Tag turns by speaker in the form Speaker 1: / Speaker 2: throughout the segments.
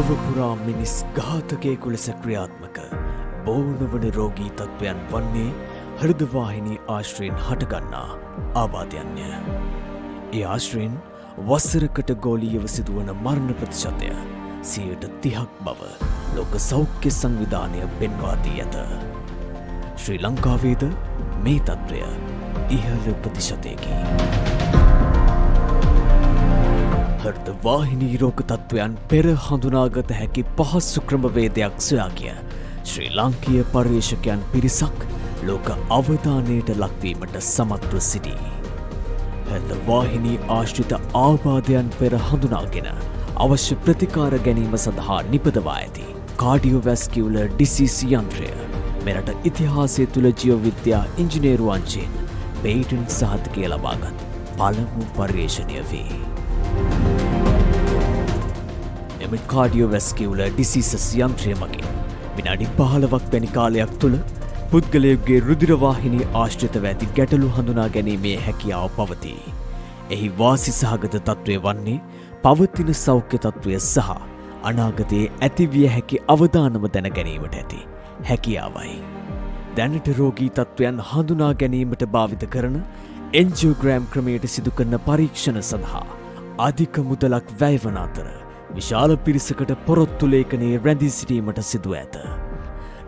Speaker 1: ලොවපුරා මිනිස් ඝාතකයෙකු ලෙස ක්‍රියාත්මක බෝනවන රෝගී තත්ත්වයන් වන්නේ හෘදවාහිනී ආශ්‍රයෙන් හටගන්නා ආබාධයන්ය. ඒ ආශ්‍රයෙන් වසරකට ගෝලීයව සිදුවන මරණ ප්‍රතිශතය 30% බව ලෝක සෞඛ්‍ය සංවිධානය පෙන්වා දී ඇත. ශ්‍රී ලංකාවේද මේ තත්ත්වය ඉහළ ප්‍රතිශතයකි. හෘද වාහිනී රෝග තත්ත්වයන් පෙර හඳුනාගත හැකි පහසු ක්‍රමවේදයක් සොයා ගිය ශ්‍රී ලාංකීය පර්යේෂකයන් පිරිසක් ලෝක අවධානයට ලක්වීමට සමත්ව සිටී. හෘද වාහිනී ආශ්‍රිත ආබාධයන් පෙර හඳුනාගෙන අවශ්‍ය ප්‍රතිකාර ගැනීම සඳහා නිපදවා ඇති කාඩියෝවැස්කියුලර් ඩිසීස් යන්ත්‍රය මෙරට ඉතිහාසය තුළ ජීවවිද්‍යා ඉංජිනේරු අංශයෙන් පේටන්ට් සහතිකය ලබාගත් පළමු පර්යේෂණය වේ. එම කාඩියෝවැස්කියුලර් ඩිසීසස් යන්ත්‍රය මගින් විනාඩි 15ක් වැනි කාලයක් තුළ පුද්ගලයෙකුගේ රුධිරවාහිනී ආශ්‍රිතව ඇති ගැටලු හඳුනා ගැනීමේ හැකියාව පවතී. එහි වාසි සහගත තත්ත්වය වන්නේ පවතින සෞඛ්‍ය තත්ත්වය සහ අනාගතයේ ඇතිවිය හැකි අවදානම දැන ගැනීමට ඇති හැකියාවයි. දැනට රෝගී තත්ත්වයන් හඳුනා ගැනීමට භාවිත කරන එන්ජියෝග්‍රෑම් ක්‍රමයට සිදු කරන පරීක්ෂණ සඳහා අධික මුදලක් වැය වන අතර විශාල පිරිසකට පොරොත්තු ලේඛනයේ රැඳී සිටීමට සිදුව ඇත.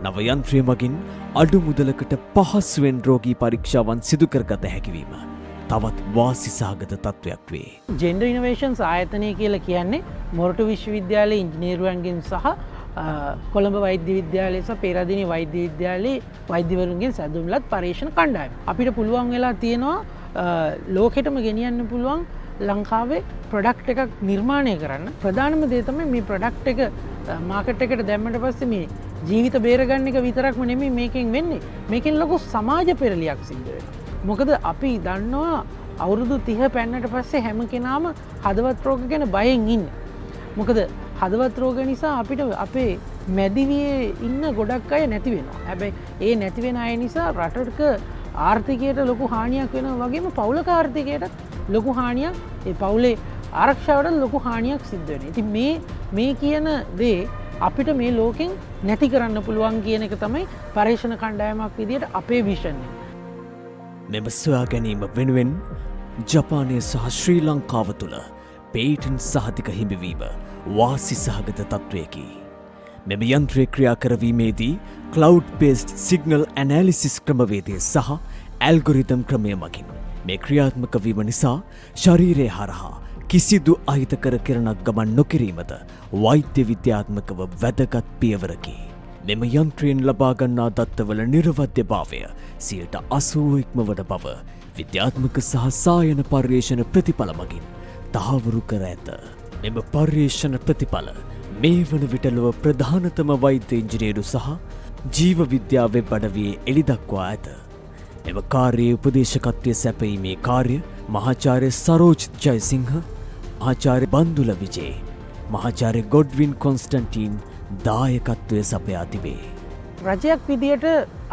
Speaker 1: නව යන්ත්‍රය මගින් අඩු මුදලකට පහසුවෙන් රෝගී පරීක්ෂාවන් සිදු කරගත හැකිවීම තවත් වාසි සහගත තත්ත්වයක් වේ.
Speaker 2: ජෙන්ඩර් ඉනෝවේෂන්ස් ආයතනය කියලා කියන්නේ මොරටු විශ්වවිද්‍යාලයේ ඉංජිනේරුවන්ගෙන් සහ කොළඹ වෛද්‍ය විද්‍යාලයේ සහ පේරාදෙණිය වෛද්‍ය විද්‍යාලයේ වෛද්‍යවරුන්ගෙන් සැදුම්ලත් පරීක්ෂණ කණ්ඩායම. අපිට පුළුවන් වෙලා තියෙනවා ලෝකෙටම ගෙනියන්න පුළුවන් ලංකාවේ ප්‍රොඩක්ට් එකක් නිර්මාණය කරන්න. ප්‍රධානම දේ තමයි මේ ප්‍රොඩක්ට් එක මාකට් එකට දැම්මට පස්සේ මේ ජීවිත බේරගන්න එක විතරක්ම නෙමෙයි මේකෙන් වෙන්නේ. මේකෙන් ලොකු සමාජ පෙරලියක් සිද්ධ වෙනවා. මොකද අපි දන්නවා අවුරුදු 30 පැන්නට පස්සේ හැම කෙනාම හදවත් රෝග ගැන බයෙන් ඉන්නේ. මොකද හදවත් රෝග නිසා අපිට අපේ මැදිවියේ ඉන්න ගොඩක් අය නැති වෙනවා. හැබැයි ඒ නැති වෙන අය නිසා රටක ආර්ථිකයට ලොකු හානියක් වෙනවා වගේම පවුලක ආර්ථිකයට ලොකු හානියක් ඒ පවුලේ ආරක්ෂාවට ලොකු හානියක් සිද්ධ වෙනවා. ඉතින් මේ කියන දේ අපිට මේ ලෝකෙන් නැති කරන්න පුළුවන් කියන එක තමයි පරීක්ෂණ කණ්ඩායමක් විදියට අපේ විෂන් එක.
Speaker 1: මෙම සොයා ගැනීම වෙනුවෙන් ජපානය සහ ශ්‍රී ලංකාව තුළ පේටන්ට් සහතික හිමිවීම වාසි සහගත තත්ත්වයකි. මෙම යන්ත්‍රය ක්‍රියා කරවීමේදී ක්ලවුඩ් බේස්ඩ් සිග්නල් ඇනලිසිස් ක්‍රමවේදය සහ ඇල්ගොරිතම් ක්‍රමය මගින් මේ ක්‍රියාත්මක වීම නිසා ශරීරය හරහා කිසිදු අහිතකර කිරණක් ගමන් නොකිරීමද වෛද්‍ය විද්‍යාත්මකව වැදගත් පියවරකි. මෙම යන්ත්‍රයෙන් ලබාගන්නා දත්තවල නිර්වද්‍යභාවය 80% ඉක්මවන බව විද්‍යාත්මක සහ සායන පර්යේෂණ ප්‍රතිඵල මගින් තහවුරු කර ඇත. මෙම පර්යේෂණ ප්‍රතිඵල මේ වන විට ලොව ප්‍රධානතම වෛද්‍ය ඉංජිනේරු සහ ජීව විද්‍යා වෙබ් අඩවියේ එළිදක්වා ඇත. මෙම කාර්යයේ උපදේශකත්වය සැපයීමේ කාර්ය මහාචාර්ය සරෝජ් ජයසිංහ, මහාචාර්ය බන්දුල විජේ, මහාචාර්ය ගොඩ්වින් කොන්ස්ටන්ටීන් දායකත්වය සපයා තිබේ.
Speaker 2: රජයක් විදියට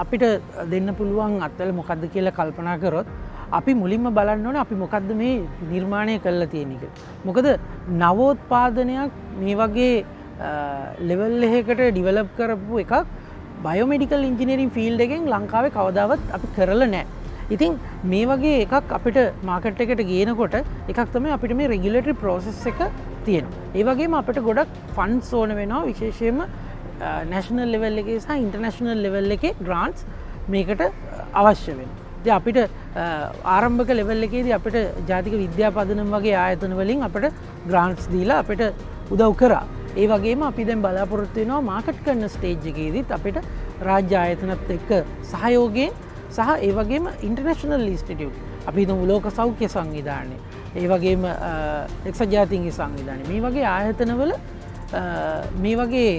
Speaker 2: අපිට දෙන්න පුළුවන් අත්වල මොකක්ද කියලා කල්පනා කරොත් අපි මුලින්ම බලන්න ඕනේ අපි මොකක්ද මේ නිර්මාණය කරලා තියෙන එක. මොකද නවෝත්පාදනයක් මේ වගේ ලෙවල් එකකට ඩිවෙලොප් කරපු එකක් බයෝමෙඩිකල් ඉංජිනේරින් ෆීල්ඩ් එකෙන් ලංකාවේ කවදාවත් අපි කරලා නැහැ. ඉතින් මේ වගේ එකක් අපිට මාකට් එකට ගේනකොට එකක් තමයි අපිට මේ රෙගියුලේටරි ප්‍රොසෙස් එක තියෙනවා. ඒ වගේම අපිට ගොඩක් ෆන්ඩ්ස් ඕන වෙනවා විශේෂයෙන්ම නැෂනල් ලෙවල් එකේ සහ ඉන්ටර්නැෂනල් ලෙවල් එකේ ග්‍රාන්ට්ස් මේකට අවශ්‍ය වෙනවා. ඉතින් අපිට ආරම්භක ලෙවල් එකේදී අපිට ජාතික විද්‍යා පදනම් වගේ ආයතන වලින් අපිට ග්‍රාන්ට්ස් දීලා අපිට උදව් කරා. ඒ වගේම අපි දැන් බලාපොරොත්තු වෙනවා මාකට් කරන ස්ටේජ් එකේදීත් අපිට රාජ්‍ය ආයතනත් එක්ක සහයෝගයෙන් සහ ඒ වගේම ඉන්ටර්නැෂනල් ඉන්ස්ටිටියුට් අපි හිතමු ලෝක සෞඛ්‍ය සංවිධානය ඒ වගේම එක්සත් ජාතීන්ගේ සංවිධානය මේ වගේ ආයතනවල මේ වගේ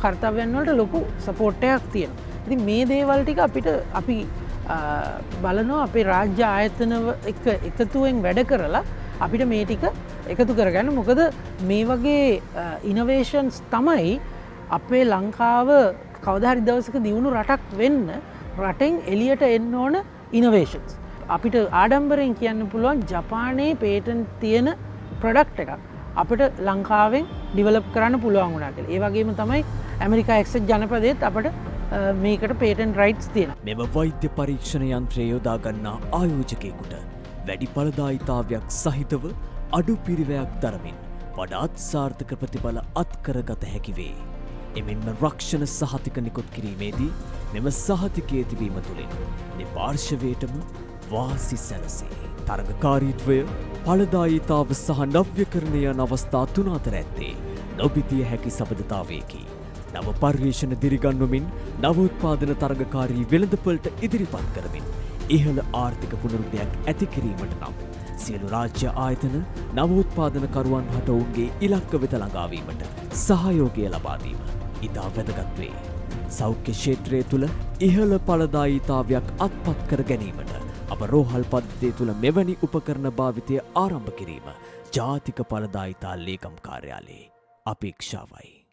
Speaker 2: කර්තව්‍යයන් වලට ලොකු සපෝට් එකක් තියෙනවා. ඉතින් මේ දේවල් ටික අපි බලනවා අපේ රාජ්‍ය ආයතන එක්ක එකතුවෙන් වැඩ කරලා අපිට මේ ටික එකතු කරගන්න. මොකද මේ වගේ ඉනෝවේෂන්ස් තමයි අපේ ලංකාව කවදා හරි දවසක දියුණු රටක් වෙන්න රටෙන් එළියට එන්න ඕන ඉනෝවේෂන්ස්. අපිට ආඩම්බරෙන් කියන්න පුළුවන් ජපානයේ පේටන්ට් තියෙන ප්‍රොඩක්ට් එකක් අපට ලංකාවෙන් ඩිවලප් කරන්න පුළුවන් වුණා කියලා. ඒ වගේම තමයි ඇමරිකා එක්සත් ජනපදයේත් අපට මේකට පේටන්ට් රයිට්ස් තියෙනවා.
Speaker 1: මෙම වෛද්‍ය පරීක්ෂණ යන්ත්‍රය යොදා ගන්නා ආයෝජකයෙකුට වැඩි ඵලදායීතාවයක් සහිතව අඩු පිරිවැයක් දරමින් වඩාත් සාර්ථක ප්‍රතිඵල අත්කරගත හැකි වේ. එමෙන්ම රක්ෂණ සහතික නිකුත් කිරීමේදී මෙම සහතිකයේ තිබීම තුළින් දෙපාර්ශවයටම වාසි සැලසේ. තරගකාරීත්වය, ඵලදායීතාව සහ නව්‍යකරණය යන අවස්ථා තුන අතර ඇත්තේ නොබිතිය හැකි සබඳතාවයකි. නව පර්යේෂණ දිරිගන්වමින් නවෝත්පාදන තරගකාරී වෙළඳපළට ඉදිරිපත් කරමින් ඉහළ ආර්ථික පුනරුදයක් ඇති කිරීමට නම් සියලු රාජ්‍ය ආයතන නවෝත්පාදනකරුවන් හට ඔවුන්ගේ ඉලක්ක වෙත ළඟාවීමට සහයෝගය ලබාදීම ඉතා වැදගත් වේ. සෞඛ්‍ය ක්ෂේත්‍රය තුළ ඉහළ ඵලදායීතාවයක් අත්පත් කර ගැනීමට අප රෝහල් පද්ධතිය තුළ මෙවැනි උපකරණ භාවිතය ආරම්භ කිරීම ජාතික ඵලදායීතා ලේකම් කාර්යාලයේ අපේක්ෂාවයි.